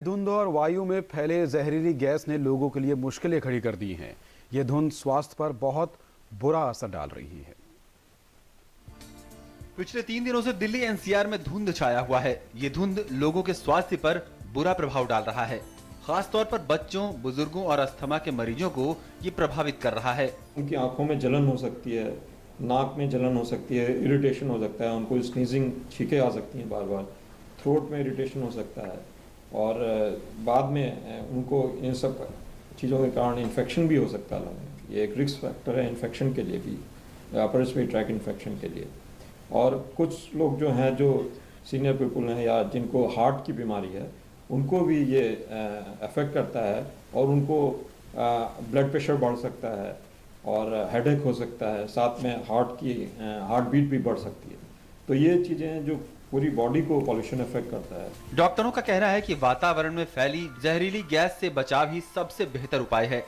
धुंध और वायु में फैले जहरीली गैस ने लोगों के लिए मुश्किलें खड़ी कर दी हैं। ये धुंध स्वास्थ्य पर बहुत बुरा असर डाल रही है। पिछले 3 दिनों से दिल्ली एनसीआर में धुंध छाया हुआ है। ये धुंध लोगों के स्वास्थ्य पर बुरा प्रभाव डाल रहा है। खास तौर पर बच्चों, बुजुर्गों और अस्थमा के मरीजों को ये प्रभावित कर रहा है। उनकी आंखों में जलन हो सकती है, नाक में जलन हो सकती है, इरिटेशन हो सकता है, उनको स्नीजिंग, छींकें आ सकती हैं बार बार, थ्रोट में इरिटेशन हो सकता है और बाद में उनको इन सब चीज़ों के कारण इन्फेक्शन भी हो सकता है। ये एक रिस्क फैक्टर है इन्फेक्शन के लिए भी, अपर रेस्पिरेटरी ट्रैक्ट इन्फेक्शन के लिए। और कुछ लोग जो हैं, जो सीनियर पीपल हैं या जिनको हार्ट की बीमारी है, उनको भी ये अफेक्ट करता है और उनको ब्लड प्रेशर बढ़ सकता है और हेडेक हो सकता है, साथ में हार्ट बीट भी बढ़ सकती है। तो ये चीज़ें जो पूरी बॉडी को पॉल्यूशन अफेक्ट करता है। डॉक्टरों का कहना है कि वातावरण में फैली जहरीली गैस से बचाव ही सबसे बेहतर उपाय है।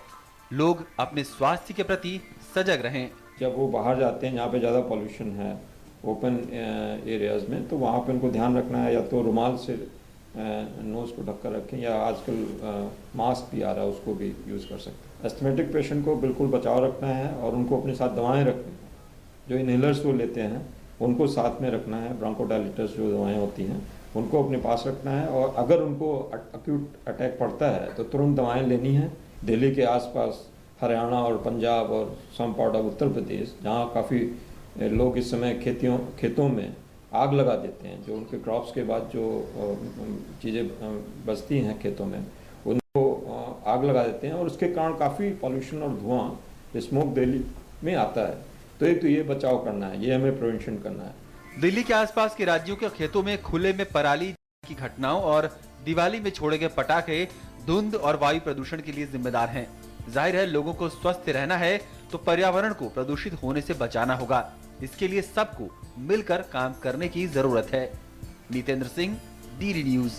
लोग अपने स्वास्थ्य के प्रति सजग रहें। जब वो बाहर जाते हैं जहाँ पे ज़्यादा पॉल्यूशन है, ओपन एरियाज़ में, तो वहाँ पे उनको ध्यान रखना है, या तो रुमाल से नोज़ को ढक कर रखें, या आजकल मास्क भी आ रहा है, उसको भी यूज़ कर सकते हैं। एस्थमेटिक पेशेंट को बिल्कुल बचाव रखना है और उनको अपने साथ दवाएं रखनी है। जो इनहेलर्स वो लेते हैं उनको साथ में रखना है, ब्रोंकोडायलेटर्स जो दवाएं होती हैं उनको अपने पास रखना है, और अगर उनको अक्यूट अटैक पड़ता है तो तुरंत दवाएँ लेनी है। दिल्ली के आसपास हरियाणा और पंजाब और some part of Uttar Pradesh, जहाँ काफ़ी लोग इस समय खेतों में आग लगा देते हैं, जो उनके क्रॉप्स के बाद जो चीज़ें बचती हैं खेतों में, उनको आग लगा देते हैं और उसके कारण काफ़ी पॉल्यूशन और धुआं, स्मोक दिल्ली में आता है। तो ये बचाव करना है, ये हमें प्रिवेंशन करना है। दिल्ली के आसपास के राज्यों के खेतों में खुले में पराली की घटनाओं और दिवाली में छोड़े गए पटाखे धुंध और वायु प्रदूषण के लिए जिम्मेदार हैं। जाहिर है, लोगों को स्वस्थ रहना है तो पर्यावरण को प्रदूषित होने से बचाना होगा। इसके लिए सबको मिलकर काम करने की जरूरत है। Nitendra Singh, DD news.